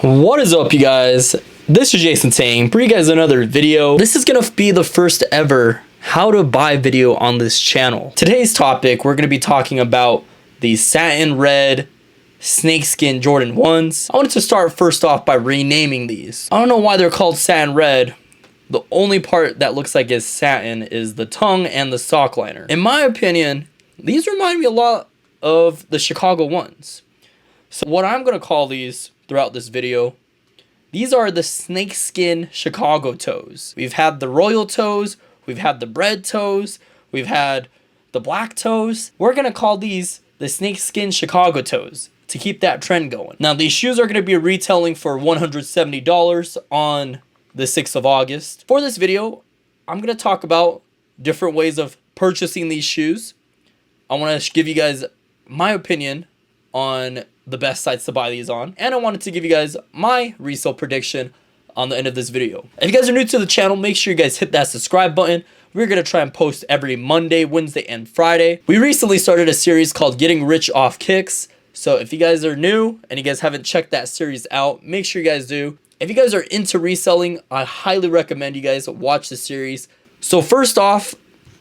What is up, you guys? This is Jason Tang, bring you guys another video. This is gonna be the first ever how to buy video on this channel. Today's topic, we're gonna be talking about the Satin Red Snakeskin Jordan 1s. I wanted to start first off by renaming these. I don't know why they're called Satin Red. The only part that looks like it's satin is the tongue and the sock liner. In my opinion, these remind me a lot of the Chicago ones. So what I'm gonna call these throughout this video, these are the Snakeskin Chicago toes. We've had the royal toes, we've had the bread toes, we've had the black toes. We're gonna call these the Snakeskin Chicago toes to keep that trend going. Now these shoes are gonna be retailing for $170 on the 6th of August. For this video, I'm gonna talk about different ways of purchasing these shoes. I wanna give you guys my opinion on the best sites to buy these on, and I wanted to give you guys my resale prediction on the end of this video. If you guys are new to the channel, make sure you guys hit that subscribe button. We're gonna try and post every Monday, Wednesday, and Friday. We recently started a series called Getting Rich Off Kicks, so if you guys are new and you guys haven't checked that series out, make sure you guys do. If you guys are into reselling, I highly recommend you guys watch the series. So first off,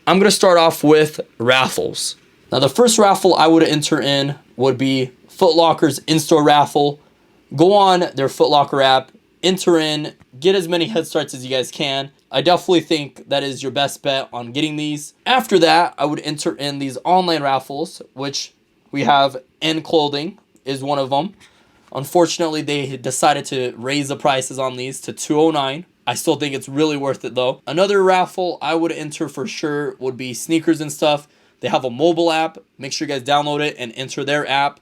I'm gonna start off with raffles. Now the first raffle I would enter in would be Foot Locker's in-store raffle. Go on their Foot Locker app, enter in, get as many head starts as you guys can. I definitely think that is your best bet on getting these. After that, I would enter in these online raffles, which we have N Clothing is one of them. Unfortunately, they decided to raise the prices on these to $209. I still think it's really worth it though. Another raffle I would enter for sure would be Sneakers and Stuff. They have a mobile app. Make sure you guys download it and enter their app.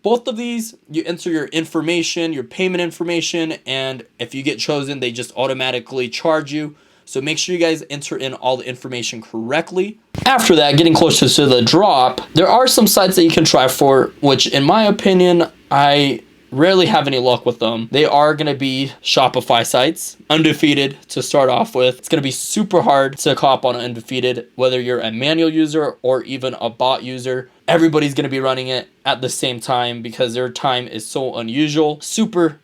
Both of these, you enter your information, your payment information, and if you get chosen, they just automatically charge you. So make sure you guys enter in all the information correctly. After that, getting closer to the drop, there are some sites that you can try for, which in my opinion, I rarely have any luck with them. They are going to be Shopify sites, undefeated to start off with. It's going to be super hard to cop on undefeated, whether you're a manual user or even a bot user. Everybody's going to be running it at the same time because their time is so unusual. Super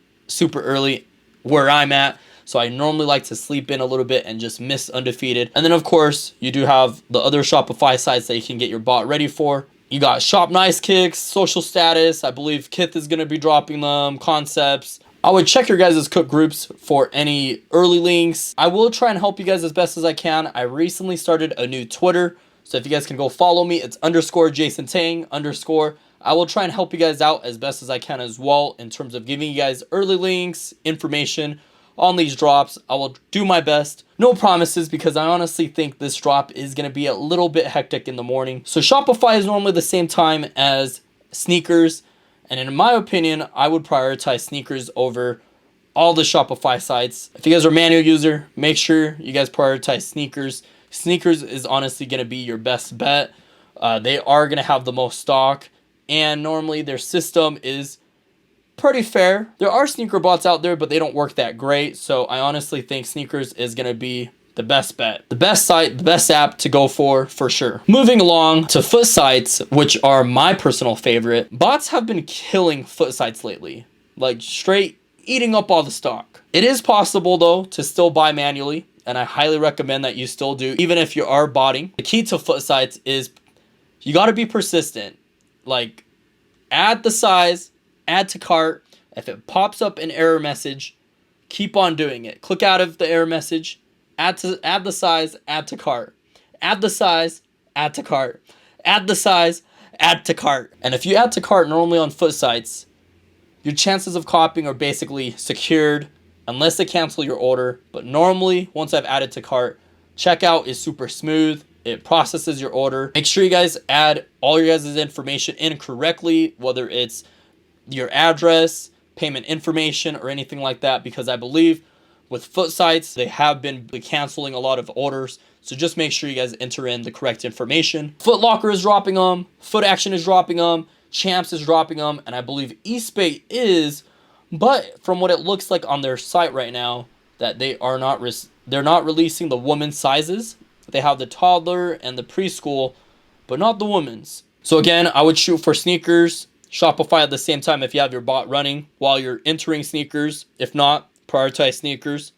early where I'm at. So I normally like to sleep in a little bit and just miss undefeated. And then of course, you do have the other Shopify sites that you can get your bot ready for. You got Shop Nice Kicks, Social Status. I believe Kith is going to be dropping them, Concepts. I would check your guys' cook groups for any early links. I will try and help you guys as best as I can. I recently started a new Twitter. So if you guys can go follow me, it's _Jason Tang _ I will try and help you guys out as best as I can as well in terms of giving you guys early links, information on these drops. I will do my best. No promises because I honestly think this drop is going to be a little bit hectic in the morning. So Shopify is normally the same time as sneakers. And in my opinion, I would prioritize sneakers over all the Shopify sites. If you guys are a manual user, make sure you guys prioritize sneakers. Sneakers is honestly going to be your best bet. They are going to have the most stock. And normally their system is pretty fair. There are sneaker bots out there, but they don't work that great. So I honestly think Sneakers is going to be the best bet. The best site, the best app to go for sure. Moving along to foot sites, which are my personal favorite. Bots have been killing foot sites lately. Like straight eating up all the stock. It is possible though to still buy manually. And I highly recommend that you still do, even if you are botting. The key to foot sites is you got to be persistent. Like add the size, add to cart. If it pops up an error message, keep on doing it. Click out of the error message, add the size, add to cart. Add the size, add to cart. Add the size, add to cart. And if you add to cart normally on foot sites, your chances of copying are basically secured unless they cancel your order. But normally, once I've added to cart, checkout is super smooth. It processes your order. Make sure you guys add all your guys' information in correctly, whether it's your address, payment information, or anything like that, because I believe with foot sites, they have been canceling a lot of orders. So just make sure you guys enter in the correct information. Foot Locker is dropping them. Foot Action is dropping them. Champs is dropping them. And I believe Eastbay is, but from what it looks like on their site right now, that they're not releasing the women's sizes. They have the toddler and the preschool, but not the women's. So again, I would shoot for Sneakers Shopify at the same time if you have your bot running while you're entering sneakers. If not, prioritize sneakers.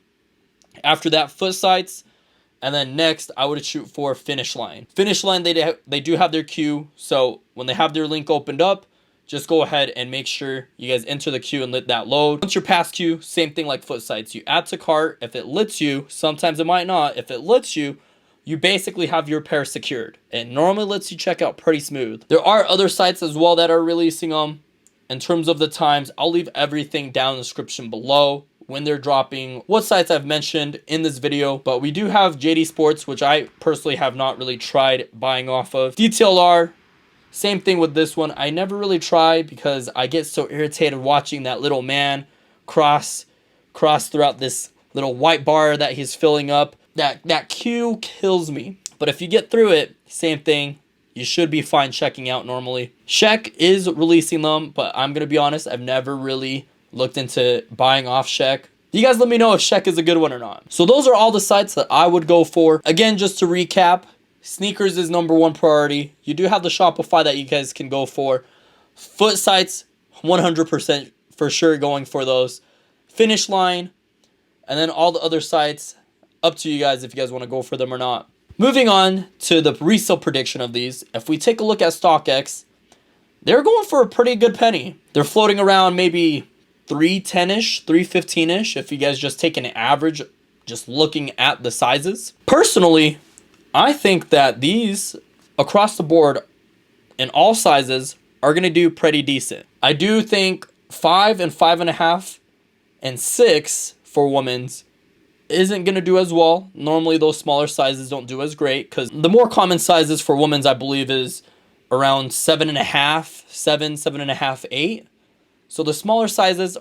After that, foot sites. And then next, I would shoot for Finish Line. Finish Line, they do have their queue. So when they have their link opened up, just go ahead and make sure you guys enter the queue and let that load. Once you're past queue, same thing like foot sites. You add to cart. If it lets you, sometimes it might not. If it lets you, you basically have your pair secured. It normally lets you check out pretty smooth. There are other sites as well that are releasing them. In terms of the times, I'll leave everything down in the description below when they're dropping, what sites I've mentioned in this video. But we do have JD Sports, which I personally have not really tried buying off of. DTLR, same thing with this one. I never really try because I get so irritated watching that little man cross throughout this little white bar that he's filling up. That queue kills me. But if you get through it, same thing. You should be fine checking out normally. Sheck is releasing them, but I'm going to be honest, I've never really looked into buying off Sheck. You guys let me know if Sheck is a good one or not. So those are all the sites that I would go for. Again, just to recap, sneakers is #1 priority. You do have the Shopify that you guys can go for. Foot sites, 100% for sure going for those. Finish Line, and then all the other sites, up to you guys if you guys want to go for them or not. Moving on to the resale prediction of these. If we take a look at StockX, they're going for a pretty good penny. They're floating around maybe 310-ish, 315-ish if you guys just take an average, just looking at the sizes. Personally, I think that these across the board in all sizes are going to do pretty decent. I do think 5 and 5.5 and 6 for women's isn't going to do as well. Normally those smaller sizes don't do as great because the more common sizes for women's I believe is around 7.5, 7.5, 8. So the smaller sizes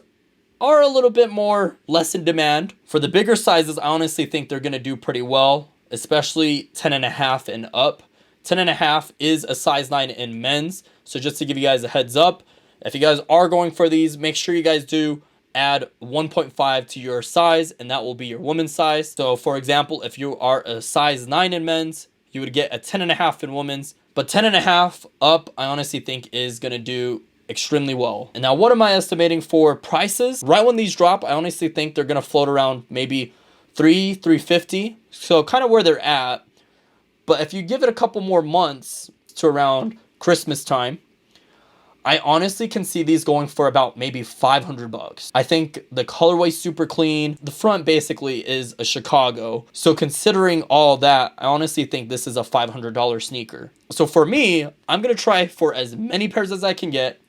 are a little bit more less in demand. For the bigger sizes, I honestly think they're going to do pretty well, especially 10.5 and up. 10.5 is a size 9 in men's. So just to give you guys a heads up, if you guys are going for these, make sure you guys do add 1.5 to your size, and that will be your woman's size. So for example, if you are a size 9 in men's, you would get a 10.5 in women's. But 10.5 up, I honestly think is going to do extremely well. And now what am I estimating for prices? Right when these drop, I honestly think they're going to float around maybe $350. So kind of where they're at. But if you give it a couple more months to around Christmas time, I honestly can see these going for about maybe $500. I think the colorway super clean. The front basically is a Chicago. So considering all that, I honestly think this is a $500 sneaker. So for me, I'm going to try for as many pairs as I can get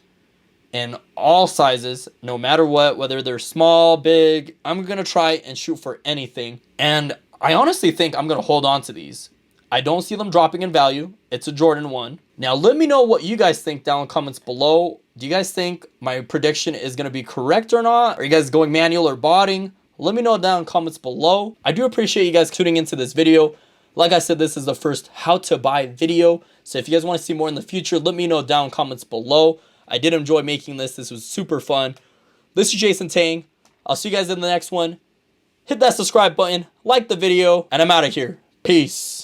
in all sizes, no matter what, whether they're small, big. I'm going to try and shoot for anything. And I honestly think I'm going to hold on to these. I don't see them dropping in value. It's a Jordan 1. Now, let me know what you guys think down in the comments below. Do you guys think my prediction is going to be correct or not? Are you guys going manual or botting? Let me know down in the comments below. I do appreciate you guys tuning into this video. Like I said, this is the first how to buy video. So if you guys want to see more in the future, let me know down in the comments below. I did enjoy making this. This was super fun. This is Jason Tang. I'll see you guys in the next one. Hit that subscribe button, like the video, and I'm out of here. Peace.